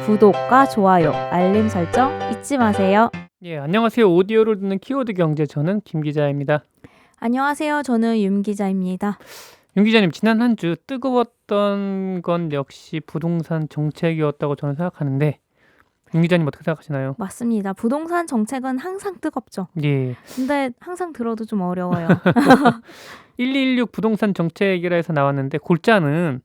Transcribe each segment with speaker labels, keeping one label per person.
Speaker 1: 구독과 좋아요, 알림 설정 잊지 마세요.
Speaker 2: 예, 안녕하세요. 오디오를 듣는 키워드 경제 저는 김 기자입니다.
Speaker 1: 안녕하세요. 저는 윤 기자입니다.
Speaker 2: 윤 기자님, 지난 한 주 뜨거웠던 건 역시 부동산 정책이었다고 저는 생각하는데 윤 기자님 어떻게 생각하시나요?
Speaker 1: 맞습니다. 부동산 정책은 항상 뜨겁죠.
Speaker 2: 예.
Speaker 1: 근데 항상 들어도 좀 어려워요.
Speaker 2: 1216 부동산 정책이라 해서 나왔는데 골자는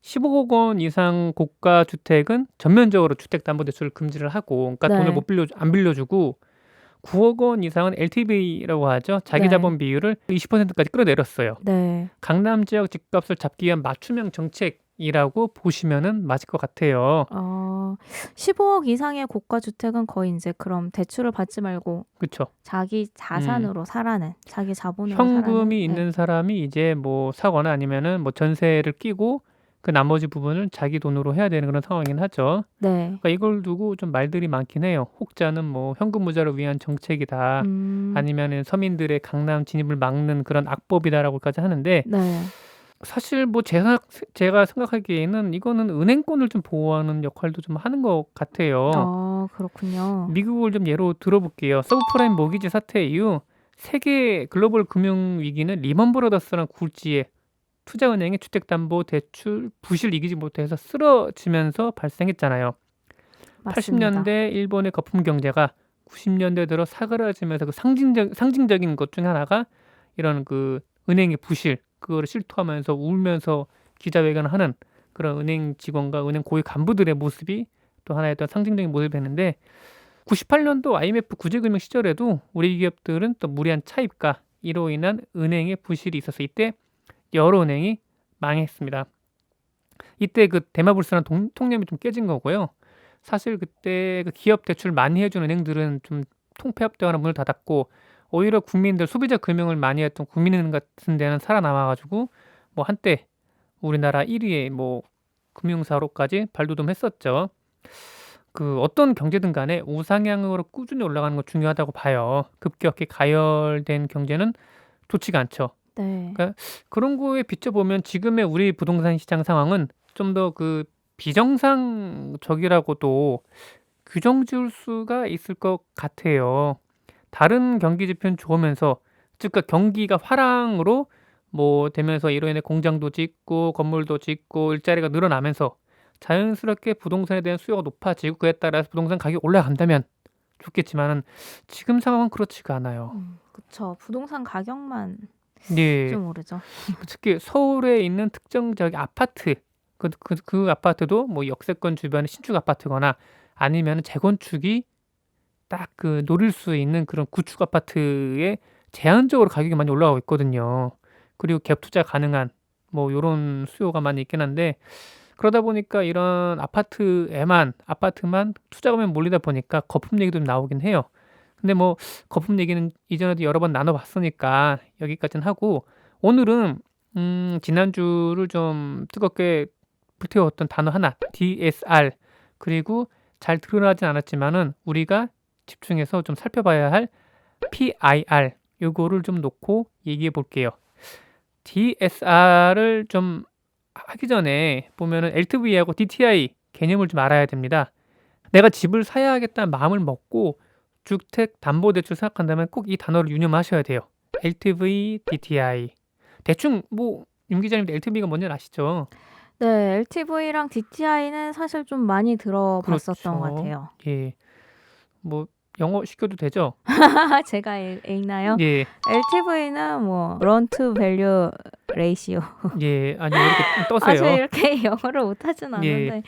Speaker 2: 15억 원 이상 고가 주택은 전면적으로 주택담보대출을 금지를 하고, 그러니까 돈을
Speaker 1: 네.
Speaker 2: 안 빌려주고 9억 원 이상은 LTV라고 하죠. 자기
Speaker 1: 네.
Speaker 2: 자본 비율을 20%까지 끌어내렸어요.
Speaker 1: 네.
Speaker 2: 강남 지역 집값을 잡기 위한 맞춤형 정책이라고 보시면은 맞을 것 같아요.
Speaker 1: 15억 이상의 고가 주택은 거의 이제 그럼 대출을 받지 말고
Speaker 2: 그쵸?
Speaker 1: 자기 자산으로 살아는, 자기 자본으로 살아는.
Speaker 2: 현금이
Speaker 1: 네.
Speaker 2: 있는 사람이 이제 뭐 사거나 아니면은 뭐 전세를 끼고 그 나머지 부분을 자기 돈으로 해야 되는 그런 상황이긴 하죠.
Speaker 1: 네.
Speaker 2: 그러니까 이걸 두고 좀 말들이 많긴 해요. 혹자는 뭐 현금 무자를 위한 정책이다. 아니면은 서민들의 강남 진입을 막는 그런 악법이다라고까지 하는데,
Speaker 1: 네.
Speaker 2: 사실 뭐 제가 생각하기에는 이거는 은행권을 좀 보호하는 역할도 좀 하는 것 같아요.
Speaker 1: 그렇군요.
Speaker 2: 미국을 좀 예로 들어볼게요. 서브프라임 모기지 사태 이후 세계 글로벌 금융 위기는 리먼 브러더스라는 굴지의 투자은행의 주택담보대출 부실 이기지 못해서 쓰러지면서 발생했잖아요.
Speaker 1: 맞습니다.
Speaker 2: 80년대 일본의 거품 경제가 90년대 들어 사그라지면서 그 상징적인 것 중에 하나가 이런 그 은행의 부실, 그거를 실토하면서 울면서 기자회견을 하는 그런 은행 직원과 은행 고위 간부들의 모습이 또 하나의 또 상징적인 모습이었는데, 98년도 IMF 구제금융 시절에도 우리 기업들은 또 무리한 차입과 이로 인한 은행의 부실이 있어서 이때 여러 은행이 망했습니다. 이때 그 대마불사랑 통념이 좀 깨진 거고요. 사실 그때 그 기업 대출 많이 해준 은행들은 좀 통폐합되거나 문을 닫았고, 오히려 국민들 소비자 금융을 많이 했던 국민은행 같은 데는 살아남아가지고 뭐 한때 우리나라 1위의 뭐 금융사로까지 발돋움했었죠. 그 어떤 경제든 간에 우상향으로 꾸준히 올라가는 거 중요하다고 봐요. 급격히 가열된 경제는 좋지가 않죠.
Speaker 1: 네.
Speaker 2: 그러니까 그런 거에 비춰보면 지금의 우리 부동산 시장 상황은 좀 더 그 비정상적이라고도 규정 지을 수가 있을 것 같아요. 다른 경기 지표는 좋으면서, 즉 그 경기가 화랑으로 뭐 되면서 이로 인해 공장도 짓고 건물도 짓고 일자리가 늘어나면서 자연스럽게 부동산에 대한 수요가 높아지고 그에 따라서 부동산 가격이 올라간다면 좋겠지만은 지금 상황은 그렇지가 않아요.
Speaker 1: 그쵸. 부동산 가격만
Speaker 2: 네.
Speaker 1: 좀 오르죠.
Speaker 2: 특히 서울에 있는 특정 지역의 아파트, 그 아파트도 뭐 역세권 주변의 신축 아파트거나 아니면은 재건축이 딱 그 노릴 수 있는 그런 구축 아파트에 제한적으로 가격이 많이 올라가고 있거든요. 그리고 갭 투자 가능한 뭐 요런 수요가 많이 있긴 한데, 그러다 보니까 이런 아파트만 투자금이 몰리다 보니까 거품 얘기도 좀 나오긴 해요. 근데 뭐 거품 얘기는 이전에도 여러 번 나눠 봤으니까 여기까지는 하고, 오늘은 지난주를 좀 뜨겁게 불태웠던 단어 하나, DSR, 그리고 잘 드러나진 않았지만은 우리가 집중해서 좀 살펴봐야 할 PIR, 요거를 좀 놓고 얘기해 볼게요. DSR을 좀 하기 전에 보면은 LTV하고 DTI 개념을 좀 알아야 됩니다. 내가 집을 사야겠다는 마음을 먹고 주택담보대출 생각한다면 꼭 이 단어를 유념하셔야 돼요. LTV, DTI. 대충 뭐 윤 기자님도 LTV가 뭔지 아시죠?
Speaker 1: 네. LTV랑 DTI는 사실 좀 많이 들어봤었던 것
Speaker 2: 그렇죠.
Speaker 1: 같아요.
Speaker 2: 예. 뭐 영어 시켜도 되죠?
Speaker 1: 제가 읽나요?
Speaker 2: 예.
Speaker 1: LTV는 뭐 loan to value ratio.
Speaker 2: 예. 아니 왜 이렇게
Speaker 1: 저
Speaker 2: 떠세요?
Speaker 1: 이렇게 영어를 못하진
Speaker 2: 예.
Speaker 1: 않는데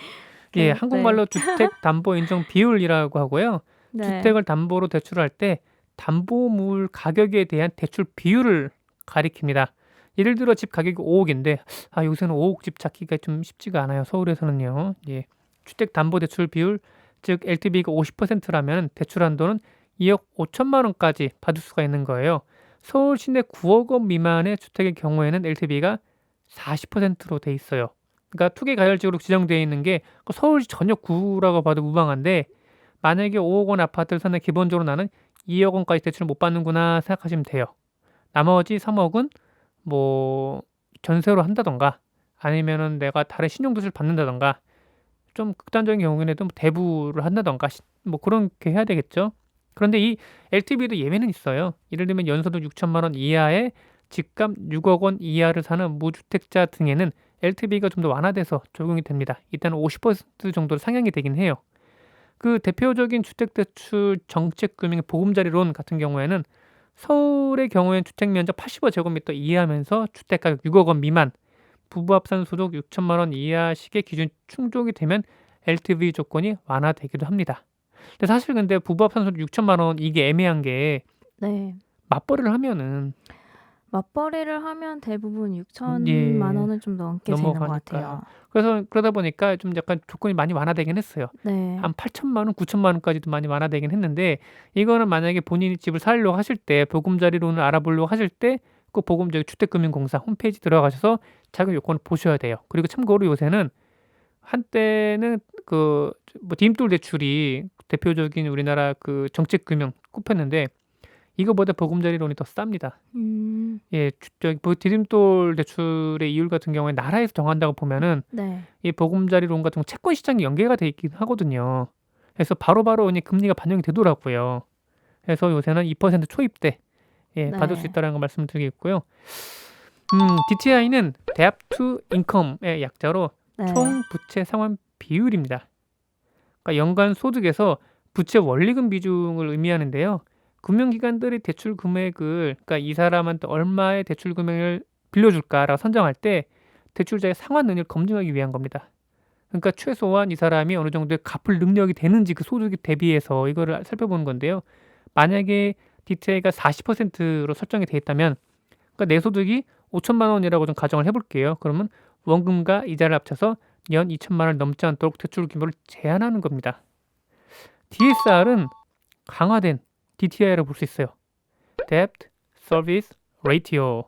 Speaker 2: 예.
Speaker 1: 네.
Speaker 2: 한국말로 주택담보인정 비율이라고 하고요.
Speaker 1: 네.
Speaker 2: 주택을 담보로 대출할 때 담보물 가격에 대한 대출 비율을 가리킵니다. 예를 들어 집 가격이 5억인데 요새는 5억 집 찾기가 좀 쉽지가 않아요, 서울에서는요. 예. 주택담보대출 비율, 즉 LTV가 50%라면 대출 한도는 2억 5천만 원까지 받을 수가 있는 거예요. 서울 시내 9억 원 미만의 주택의 경우에는 LTV가 40%로 돼 있어요. 그러니까 투기 가열지구로 지정되어 있는 게 서울시 전역 구라고 봐도 무방한데, 만약에 5억 원 아파트를 사는 기본적으로 나는 2억 원까지 대출을 못 받는구나 생각하시면 돼요. 나머지 3억은 뭐 전세로 한다던가 아니면은 내가 다른 신용도시를 받는다던가 좀 극단적인 경우에는 대부를 한다든가 뭐 그렇게 해야 되겠죠. 그런데 이 LTV도 예외는 있어요. 예를 들면 연소득 6천만 원 이하의 집값 6억 원 이하를 사는 무주택자 등에는 LTV가 좀 더 완화돼서 적용이 됩니다. 일단 50% 정도로 상향이 되긴 해요. 그 대표적인 주택대출 정책금융 보금자리론 같은 경우에는 서울의 경우에는 주택 면적 85제곱미터 이하면서 주택가격 6억 원 미만, 부부 합산 소득 6천만 원 이하씩의 기준 충족이 되면 LTV 조건이 완화되기도 합니다. 근데 사실 근데 부부 합산 소득 6천만 원 이게 애매한 게
Speaker 1: 네.
Speaker 2: 맞벌이를 하면은
Speaker 1: 맞벌이를 하면 대부분 6천만
Speaker 2: 예
Speaker 1: 원은 좀 넘게 되는 것
Speaker 2: 넘어가니까.
Speaker 1: 같아요.
Speaker 2: 그래서 그러다 보니까 좀 약간 조건이 많이 완화되긴 했어요.
Speaker 1: 네.
Speaker 2: 한 8천만 원, 9천만 원까지도 많이 완화되긴 했는데 이거는 만약에 본인이 집을 사려고 하실 때 보금자리론을 알아보려고 하실 때 꼭 저기 주택금융공사 홈페이지 들어가셔서 자격 요건을 보셔야 돼요. 그리고 참고로 요새는 한때는 그 뭐 디딤돌 대출이 대표적인 우리나라 그 정책금융 꼽혔는데 이거보다 보금자리론이 더 쌉니다.
Speaker 1: 음.
Speaker 2: 예, 저기 뭐 디딤돌 대출의 이율 같은 경우에 나라에서 정한다고 보면은
Speaker 1: 네.
Speaker 2: 이 보금자리론 같은 건 채권 시장이 연계가 돼 있긴 하거든요. 그래서 바로바로 그냥 금리가 반영이 되더라고요. 그래서 요새는 2% 초입대 받을 수
Speaker 1: 네.
Speaker 2: 있다라는 거 말씀드리겠고요. DTI는 Debt to Income의 약자로
Speaker 1: 네.
Speaker 2: 총 부채 상환 비율입니다. 그러니까 연간 소득에서 부채 원리금 비중을 의미하는데요. 금융기관들이 대출 금액을 그러니까 이 사람한테 얼마의 대출 금액을 빌려줄까라고 선정할 때 대출자의 상환 능력을 검증하기 위한 겁니다. 그러니까 최소한 이 사람이 어느 정도의 갚을 능력이 되는지 그 소득에 대비해서 이거를 살펴보는 건데요. 만약에 DTI가 40%로 설정이 돼 있다면 그러니까 내 소득이 5천만 원이라고 좀 가정을 해볼게요. 그러면 원금과 이자를 합쳐서 연 2천만 원을 넘지 않도록 대출 규모를 제한하는 겁니다. DSR은 강화된 DTI라고 볼 수 있어요. Debt Service Ratio.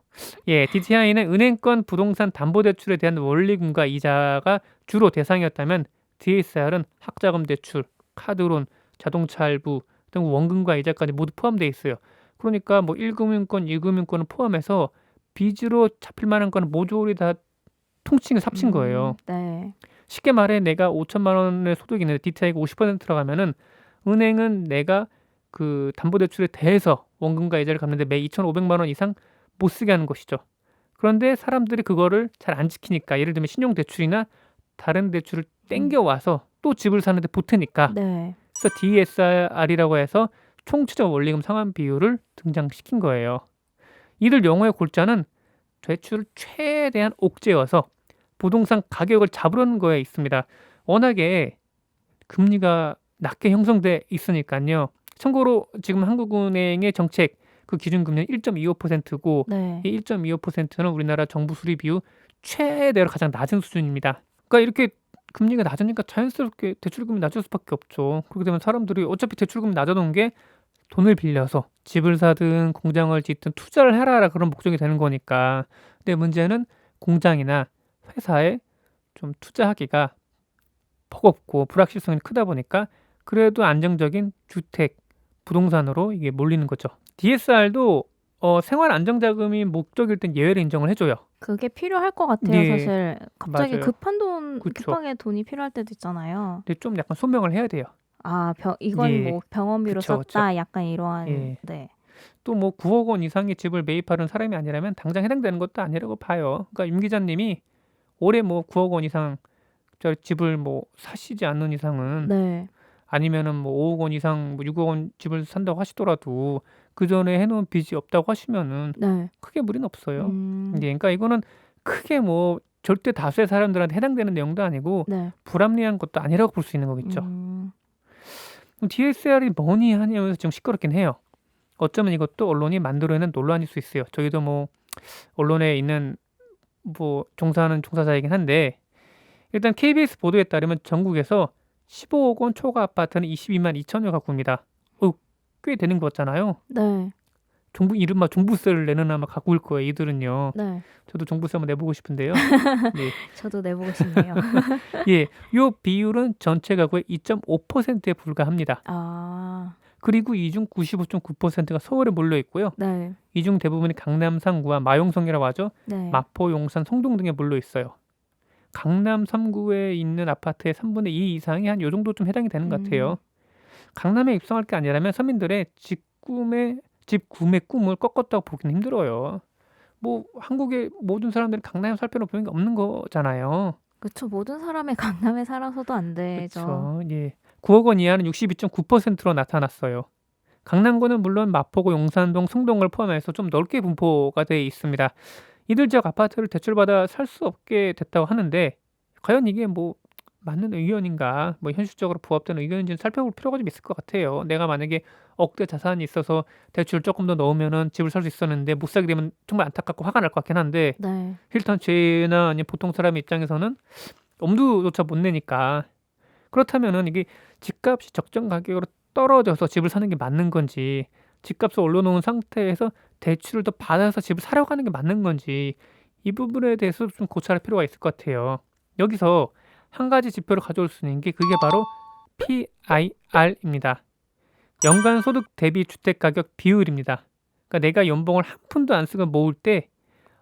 Speaker 2: 예, DTI는 은행권 부동산 담보대출에 대한 원리금과 이자가 주로 대상이었다면 DSR은 학자금 대출, 카드론, 자동차 할부 등 원금과 이자까지 모두 포함되어 있어요. 그러니까 뭐 1금융권, 2금융권을 포함해서 빚으로 잡힐 만한 거는 모조리 다 통칭을 삽친 거예요.
Speaker 1: 네.
Speaker 2: 쉽게 말해 내가 5천만 원의 소득이 있는데 DTI가 50% 들어가면은 은행은 내가 그 담보대출에 대해서 원금과 이자를 갚는데 매 2,500만 원 이상 못 쓰게 하는 것이죠. 그런데 사람들이 그거를 잘 안 지키니까 예를 들면 신용대출이나 다른 대출을 땡겨와서 또 집을 사는데 보태니까
Speaker 1: 네.
Speaker 2: 그래서 DSR이라고 해서 총체적 원리금 상환 비율을 등장시킨 거예요. 이들 용어의 골자는 대출을 최대한 옥죄어서 부동산 가격을 잡으려는 거에 있습니다. 워낙에 금리가 낮게 형성돼 있으니까요. 참고로 지금 한국은행의 정책 그 기준금리는 1.25%고
Speaker 1: 네.
Speaker 2: 이 1.25%는 우리나라 정부 수립 이후 최대로 가장 낮은 수준입니다. 그러니까 이렇게 금리가 낮으니까 자연스럽게 대출금이 낮을 수밖에 없죠. 그렇게 되면 사람들이 어차피 대출금이 낮아놓은 게 돈을 빌려서 집을 사든 공장을 짓든 투자를 해라 그런 목적이 되는 거니까. 근데 문제는 공장이나 회사에 좀 투자하기가 버겁고 불확실성이 크다 보니까 그래도 안정적인 주택, 부동산으로 이게 몰리는 거죠. DSR도 생활 안정자금이 목적일 땐 예외를 인정을 해줘요.
Speaker 1: 그게 필요할 것 같아요.
Speaker 2: 예,
Speaker 1: 사실 갑자기
Speaker 2: 맞아요. 그쵸.
Speaker 1: 급하게 돈이 필요할 때도 있잖아요.
Speaker 2: 근데 좀 약간 소명을 해야 돼요.
Speaker 1: 이건
Speaker 2: 예,
Speaker 1: 뭐 병원비로
Speaker 2: 그쵸,
Speaker 1: 썼다. 약간 이러한
Speaker 2: 예.
Speaker 1: 네.
Speaker 2: 또 뭐 9억 원 이상의 집을 매입하는 사람이 아니라면 당장 해당되는 것도 아니라고 봐요. 그러니까 윤 기자님이 올해 뭐 9억 원 이상 저 집을 뭐 사시지 않는 이상은
Speaker 1: 네.
Speaker 2: 아니면은 뭐 5억 원 이상 뭐 6억 원 집을 산다고 하시더라도 그 전에 해놓은 빚이 없다고 하시면은
Speaker 1: 네.
Speaker 2: 크게 무리는 없어요.
Speaker 1: 음.
Speaker 2: 예, 그러니까 이거는 크게 뭐 절대 다수의 사람들한테 해당되는 내용도 아니고
Speaker 1: 네.
Speaker 2: 불합리한 것도 아니라고 볼 수 있는 거겠죠.
Speaker 1: 음.
Speaker 2: DSR이 뭐니 하냐면서 좀 시끄럽긴 해요. 어쩌면 이것도 언론이 만들어내는 논란일 수 있어요. 저희도 뭐 언론에 있는 뭐 종사하는 종사자이긴 한데 일단 KBS 보도에 따르면 전국에서 15억 원 초과 아파트는 22만 2천여 가구입니다. 꽤 되는 거잖아요.
Speaker 1: 네.
Speaker 2: 정부 이른바 종부세를 내는 아마 가구일 거예요. 이들은요.
Speaker 1: 네.
Speaker 2: 저도 종부세 한번 내보고 싶은데요. 네.
Speaker 1: 저도 내보고 싶네요.
Speaker 2: 예, 요 비율은 전체 가구의 2.5%에 불과합니다.
Speaker 1: 아.
Speaker 2: 그리고 이 중 95.9%가 서울에 몰려 있고요.
Speaker 1: 네.
Speaker 2: 이 중 대부분이 강남, 상구와 마용성이라고 하죠.
Speaker 1: 네.
Speaker 2: 마포, 용산, 성동 등에 몰려 있어요. 강남 3구에 있는 아파트의 3분의 2 이상이 한 요 정도쯤 해당이 되는 것 같아요. 강남에 입성할 게 아니라면 서민들의 집 구매 꿈을 꺾었다고 보기는 힘들어요. 뭐 한국의 모든 사람들이 강남에 살 필요는 분명히 없는 거잖아요.
Speaker 1: 그쵸. 모든 사람이 강남에 살아서도 안 되죠.
Speaker 2: 그쵸. 예. 9억 원 이하는 62.9%로 나타났어요. 강남구는 물론 마포구, 용산동, 성동을 포함해서 좀 넓게 분포가 돼 있습니다. 이들 지역 아파트를 대출받아 살 수 없게 됐다고 하는데 과연 이게 뭐 맞는 의견인가, 뭐 현실적으로 부합되는 의견인지는 살펴볼 필요가 좀 있을 것 같아요. 내가 만약에 억대 자산이 있어서 대출 조금 더 넣으면은 집을 살 수 있었는데 못 사게 되면 정말 안타깝고 화가 날 것 같긴 한데
Speaker 1: 네.
Speaker 2: 일단 저나 아니면 보통 사람 입장에서는 엄두조차 못 내니까 그렇다면은 이게 집값이 적정 가격으로 떨어져서 집을 사는 게 맞는 건지 집값을 올려놓은 상태에서 대출을 더 받아서 집을 사려고 하는 게 맞는 건지 이 부분에 대해서 좀 고찰할 필요가 있을 것 같아요. 여기서 한 가지 지표를 가져올 수 있는 게 그게 바로 PIR입니다. 연간 소득 대비 주택 가격 비율입니다. 그러니까 내가 연봉을 한 푼도 안 쓰고 모을 때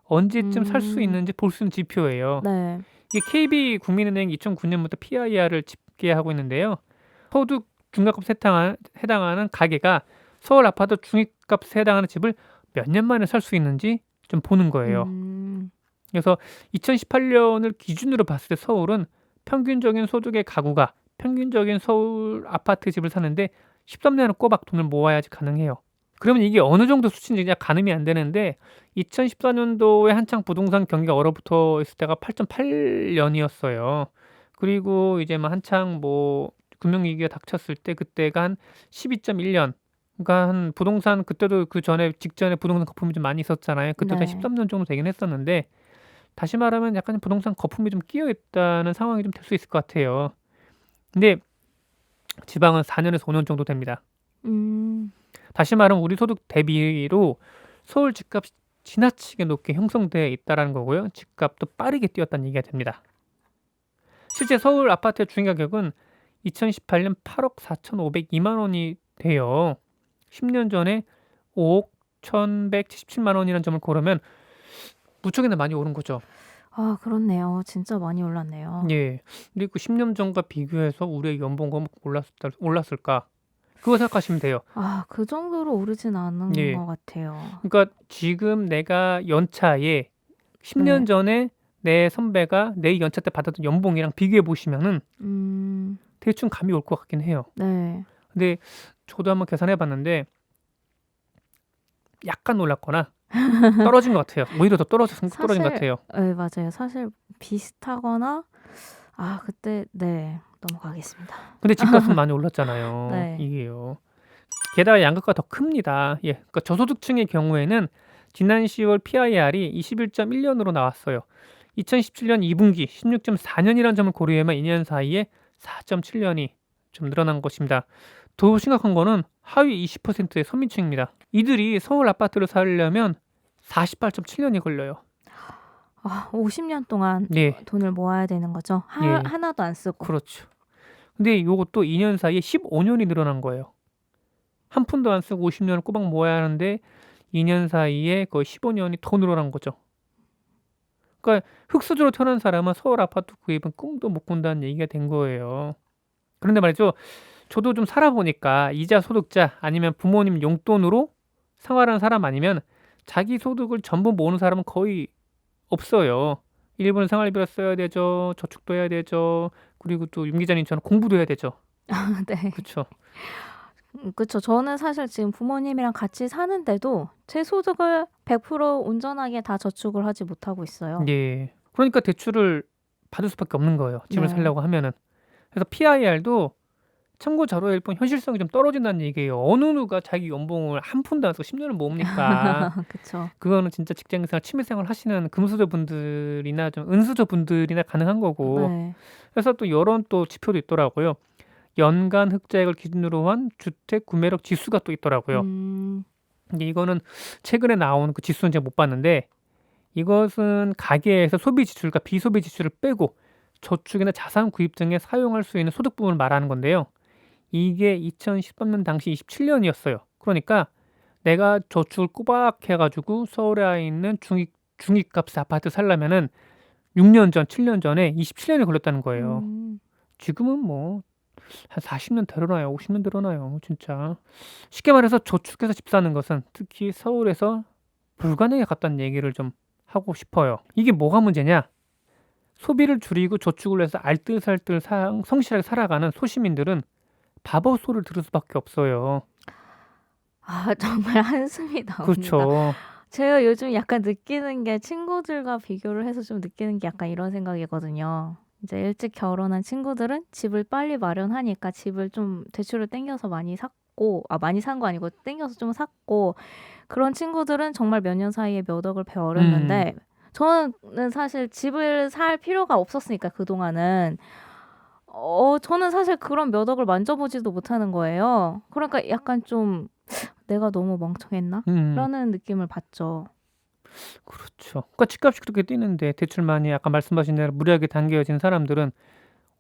Speaker 2: 언제쯤 살 수
Speaker 1: 음.
Speaker 2: 있는지 볼 수 있는 지표예요.
Speaker 1: 네.
Speaker 2: 이게 KB국민은행 2009년부터 PIR을 집계하고 있는데요. 소득 중간값에 해당하는 가게가 서울 아파트 중위값에 해당하는 집을 몇 년 만에 살 수 있는지 좀 보는 거예요.
Speaker 1: 음.
Speaker 2: 그래서 2018년을 기준으로 봤을 때 서울은 평균적인 소득의 가구가 평균적인 서울 아파트 집을 사는데 13년을 꼬박 돈을 모아야지 가능해요. 그러면 이게 어느 정도 수치인지 그냥 가늠이 안 되는데 2014년도에 한창 부동산 경기가 얼어붙어 있을 때가 8.8년이었어요. 그리고 이제 뭐 한창 뭐 금융위기가 닥쳤을 때 그때가 한 12.1년. 그러니까 한 부동산 그때도 그 전에 직전에 부동산 거품이 좀 많이 있었잖아요. 그때도 한
Speaker 1: 네.
Speaker 2: 13년 정도 되긴 했었는데 다시 말하면 약간 부동산 거품이 좀 끼어 있다는 상황이 좀 될 수 있을 것 같아요. 근데 지방은 4년에서 5년 정도 됩니다.
Speaker 1: 음.
Speaker 2: 다시 말하면 우리 소득 대비로 서울 집값이 지나치게 높게 형성되어 있다라는 거고요. 집값도 빠르게 뛰었다는 얘기가 됩니다. 실제 서울 아파트의 중위가격은 2018년 8억 4,502만 원이 돼요. 10년 전에 5억 1,177만 원이라는 점을 고르면 무척이나 많이 오른 거죠.
Speaker 1: 아 그렇네요. 진짜 많이 올랐네요.
Speaker 2: 예. 그리고 10년 전과 비교해서 우리의 연봉은 올랐을까? 그거 생각하시면 돼요.
Speaker 1: 아 그 정도로 오르진 않은
Speaker 2: 예.
Speaker 1: 것 같아요.
Speaker 2: 그러니까 지금 내가 연차에 10년
Speaker 1: 네.
Speaker 2: 전에 내 선배가 내 연차 때 받았던 연봉이랑 비교해 보시면은
Speaker 1: 음.
Speaker 2: 대충 감이 올 것 같긴 해요.
Speaker 1: 네.
Speaker 2: 근데 저도 한번 계산해 봤는데 약간 놀랐거나 떨어진 것 같아요. 오히려 더 떨어진 것
Speaker 1: 사실
Speaker 2: 같아요.
Speaker 1: 예 맞아요. 사실 비슷하거나 아 그때 네 넘어가겠습니다.
Speaker 2: 근데 집값은 많이 올랐잖아요.
Speaker 1: 네.
Speaker 2: 이게요. 게다가 양극화가 더 큽니다. 예. 그러니까 저소득층의 경우에는 지난 10월 PIR이 21.1년으로 나왔어요. 2017년 2분기 16.4년이라는 점을 고려하면 2년 사이에 4.7년이 좀 늘어난 것입니다. 더 심각한 거는 하위 20%의 서민층입니다. 이들이 서울 아파트를 사려면 48.7년이 걸려요.
Speaker 1: 아 50년 동안
Speaker 2: 네.
Speaker 1: 돈을 모아야 되는 거죠.
Speaker 2: 예.
Speaker 1: 하나도 안 쓰고.
Speaker 2: 그렇죠. 근데 요것도 2년 사이에 15년이 늘어난 거예요. 한 푼도 안 쓰고 50년을 꼬박 모아야 하는데 2년 사이에 거의 15년이 더 늘어난 거죠. 그러니까 흙수저로 태어난 사람은 서울 아파트 구입은 꿈도 못 꾼다는 얘기가 된 거예요. 그런데 말이죠. 저도 좀 살아보니까 이자 소득자 아니면 부모님 용돈으로 생활하는 사람 아니면 자기 소득을 전부 모으는 사람은 거의 없어요. 일부는 생활비로 써야 되죠. 저축도 해야 되죠. 그리고 또 윤 기자님처럼 공부도 해야 되죠.
Speaker 1: 네.
Speaker 2: 그쵸.
Speaker 1: 그쵸. 저는 사실 지금 부모님이랑 같이 사는데도 제 소득을 100% 온전하게 다 저축을 하지 못하고 있어요.
Speaker 2: 예. 그러니까 대출을 받을 수밖에 없는 거예요, 집을
Speaker 1: 네.
Speaker 2: 사려고 하면은. 그래서 PIR도 참고 자료일 뿐 현실성이 좀 떨어진다는 얘기예요. 어느 누가 자기 연봉을 한 푼도 안 쓰고 10년을 모읍니까?
Speaker 1: 그쵸.
Speaker 2: 그거는 진짜 직장생활, 취미생활 하시는 금수저분들이나 좀 은수저분들이나 가능한 거고.
Speaker 1: 네.
Speaker 2: 그래서 또 요런 또 지표도 있더라고요. 연간 흑자액을 기준으로 한 주택 구매력 지수가 또 있더라고요.
Speaker 1: 음.
Speaker 2: 근데 이거는 최근에 나온 그 지수는 제가 못 봤는데 이것은 가계에서 소비 지출과 비소비 지출을 빼고 저축이나 자산 구입 등에 사용할 수 있는 소득 부분을 말하는 건데요. 이게 2013년 당시 27년이었어요. 그러니까 내가 저축을 꼬박 해 가지고 서울에 있는 중위값 아파트 살려면은 6년 전, 7년 전에 27년이 걸렸다는 거예요.
Speaker 1: 음.
Speaker 2: 지금은 뭐 한 40년 되려나요? 50년 되려나요? 진짜. 쉽게 말해서 저축해서 집 사는 것은 특히 서울에서 불가능에 가깝다는 얘기를 좀 하고 싶어요. 이게 뭐가 문제냐? 소비를 줄이고 저축을 해서 알뜰살뜰 성실하게 살아가는 소시민들은 바보 소리를 들을 수밖에 없어요.
Speaker 1: 아 정말 한숨이 나옵니다.
Speaker 2: 그렇죠.
Speaker 1: 제가 요즘 약간 느끼는 게 친구들과 비교를 해서 좀 느끼는 게 약간 이런 생각이거든요. 이제 일찍 결혼한 친구들은 집을 빨리 마련하니까 집을 좀 대출을 땡겨서 많이 샀고, 많이 산 거 아니고 땡겨서 좀 샀고, 그런 친구들은 정말 몇 년 사이에 몇 억을 베어렸는데 저는 사실 집을 살 필요가 없었으니까 그동안은 저는 사실 그런 몇 억을 만져보지도 못하는 거예요. 그러니까 약간 좀 '내가 너무 멍청했나?'
Speaker 2: 음.
Speaker 1: 라는 느낌을 받죠.
Speaker 2: 그렇죠. 그러니까 집값이 그렇게 뛰는데 대출 많이 아까 말씀하신 대로 무리하게 당겨진 사람들은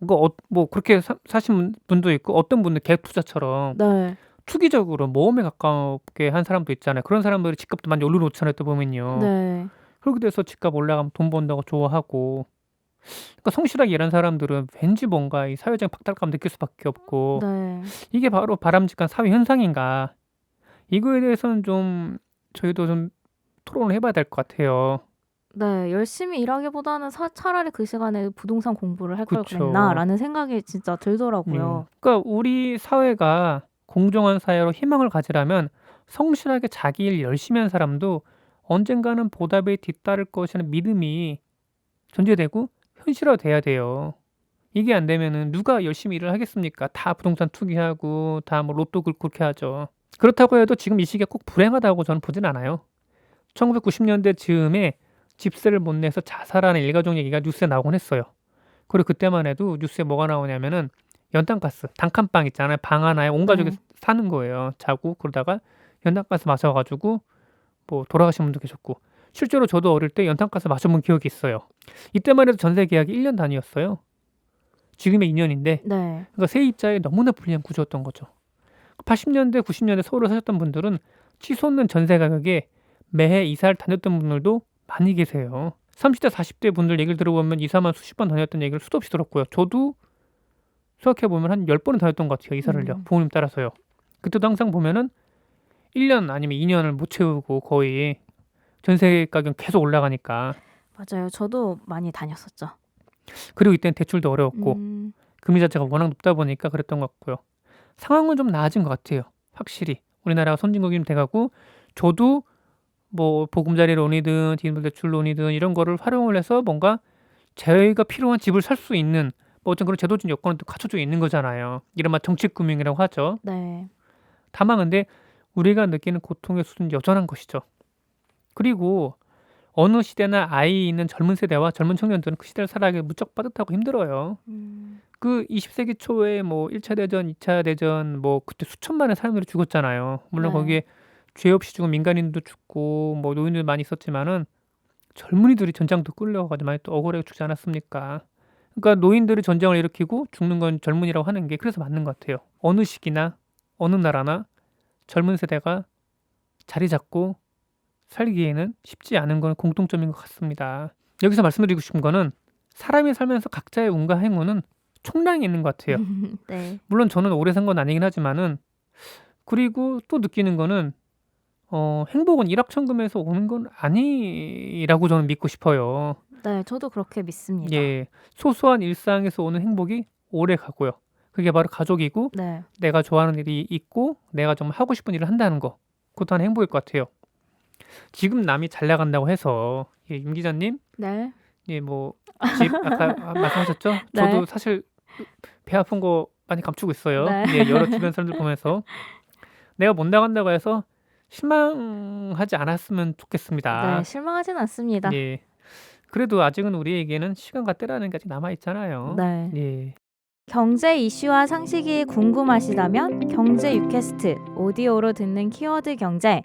Speaker 2: 뭐 그렇게 사신 분도 있고 어떤 분들 갭 투자처럼
Speaker 1: 네.
Speaker 2: 투기적으로 모험에 가깝게 한 사람도 있잖아요. 그런 사람들이 집값도 많이 올려놓잖아요 또 보면요.
Speaker 1: 네.
Speaker 2: 그렇게 돼서 집값 올라가면 돈 번다고 좋아하고 그러니까 성실하게 일한 사람들은 왠지 뭔가 이 사회적 박탈감 느낄 수밖에 없고
Speaker 1: 네.
Speaker 2: 이게 바로 바람직한 사회 현상인가 이거에 대해서는 좀 저희도 좀 토론을 해 봐야 될 것 같아요.
Speaker 1: 네. 열심히 일하기보다는 차라리 그 시간에 부동산 공부를 할 걸
Speaker 2: 그쵸.
Speaker 1: 그랬나라는 생각이 진짜
Speaker 2: 예.
Speaker 1: 들더라고요.
Speaker 2: 그러니까 우리 사회가 공정한 사회로 희망을 가지려면 성실하게 자기 일 열심히 한 사람도 언젠가는 보답에 뒤따를 것이라는 믿음이 전제되고 현실화돼야 돼요. 이게 안 되면은 누가 열심히 일을 하겠습니까? 다 부동산 투기하고 다 뭐 로또 긁고 그렇게 하죠. 그렇다고 해도 지금 이 시기가 꼭 불행하다고 저는 보진 않아요. 1990년대 즈음에 집세를 못 내서 자살하는 일가족 얘기가 뉴스에 나오곤 했어요. 그리고 그때만 해도 뉴스에 뭐가 나오냐면은 연탄가스, 단칸방 있잖아요. 방 하나에 온 가족이
Speaker 1: 네.
Speaker 2: 사는 거예요. 자고 그러다가 연탄가스 마셔 가지고 뭐 돌아가신 분도 계셨고 실제로 저도 어릴 때 연탄가스 마셔 본 기억이 있어요. 이때만 해도 전세 계약이 1년 단위였어요. 지금의 2 년인데
Speaker 1: 네.
Speaker 2: 그러니까 세입자에 너무나 불리한 구조였던 거죠. 80년대 90년대 서울에 사셨던 분들은 치솟는 전세 가격에 매해 이사를 다녔던 분들도 많이 계세요. 30대 40대 분들 얘기를 들어보면 이사만 수십 번 다녔던 얘기를 수도 없이 들었고요. 저도 생각해 보면 한 10번은 다녔던 것 같아요, 이사를요. 부모님 따라서요. 그때도 항상 보면은 1년 아니면 2 년을 못 채우고 거의 전세 가격 계속 올라가니까.
Speaker 1: 맞아요. 저도 많이 다녔었죠.
Speaker 2: 그리고 이때는 대출도 어려웠고
Speaker 1: 음.
Speaker 2: 금리 자체가 워낙 높다 보니까 그랬던 것 같고요. 상황은 좀 나아진 것 같아요, 확실히. 우리나라가 선진국이 돼 가고 저도 뭐 보금자리 론이든 디딤돌대출 론이든 이런 거를 활용을 해서 뭔가 저희가 필요한 집을 살 수 있는 뭐 어떤 그런 제도적 여건은 또 갖춰져 있는 거잖아요. 이른바 정책금융이라고 하죠.
Speaker 1: 네.
Speaker 2: 다만 근데 우리가 느끼는 고통의 수준은 여전한 것이죠. 그리고 어느 시대나 아이 있는 젊은 세대와 젊은 청년들은 그 시대를 살아가기 무척 빠듯하고 힘들어요.
Speaker 1: 음.
Speaker 2: 그 20세기 초에 뭐 1차 대전, 2차 대전 뭐 그때 수천만의 사람들이 죽었잖아요. 물론
Speaker 1: 네.
Speaker 2: 거기에 죄 없이 죽은 민간인도 죽고 뭐 노인들도 많이 있었지만은 젊은이들이 전장도 끌려가 가지고 많이 또 억울하게 죽지 않았습니까? 그러니까 노인들이 전쟁을 일으키고 죽는 건 젊은이라고 하는 게 그래서 맞는 것 같아요. 어느 시기나 어느 나라나 젊은 세대가 자리 잡고 살기에는 쉽지 않은 건 공통점인 것 같습니다. 여기서 말씀드리고 싶은 거는 사람이 살면서 각자의 운과 행운은 총량이 있는 것 같아요.
Speaker 1: 네.
Speaker 2: 물론 저는 오래 산 건 아니긴 하지만은 그리고 또 느끼는 거는 행복은 일확천금에서 오는 건 아니라고 저는 믿고 싶어요.
Speaker 1: 네. 저도 그렇게 믿습니다.
Speaker 2: 예. 소소한 일상에서 오는 행복이 오래 가고요. 그게 바로 가족이고
Speaker 1: 네.
Speaker 2: 내가 좋아하는 일이 있고 내가 정말 하고 싶은 일을 한다는 거. 그것도 하나의 행복일 것 같아요. 지금 남이 잘 나간다고 해서 윤 기자님
Speaker 1: 네.
Speaker 2: 뭐 집 아까 말씀하셨죠?
Speaker 1: 네.
Speaker 2: 저도 사실 배 아픈 거 많이 감추고 있어요.
Speaker 1: 네.
Speaker 2: 여러 주변 사람들 보면서. 내가 못 나간다고 해서 실망하지 않았으면 좋겠습니다.
Speaker 1: 네. 실망하진 않습니다.
Speaker 2: 예. 그래도 아직은 우리에게는 시간과 때라는 게 아직 남아 있잖아요.
Speaker 1: 네.
Speaker 2: 예.
Speaker 1: 경제 이슈와 상식이 궁금하시다면 경제 유캐스트 오디오로 듣는 키워드 경제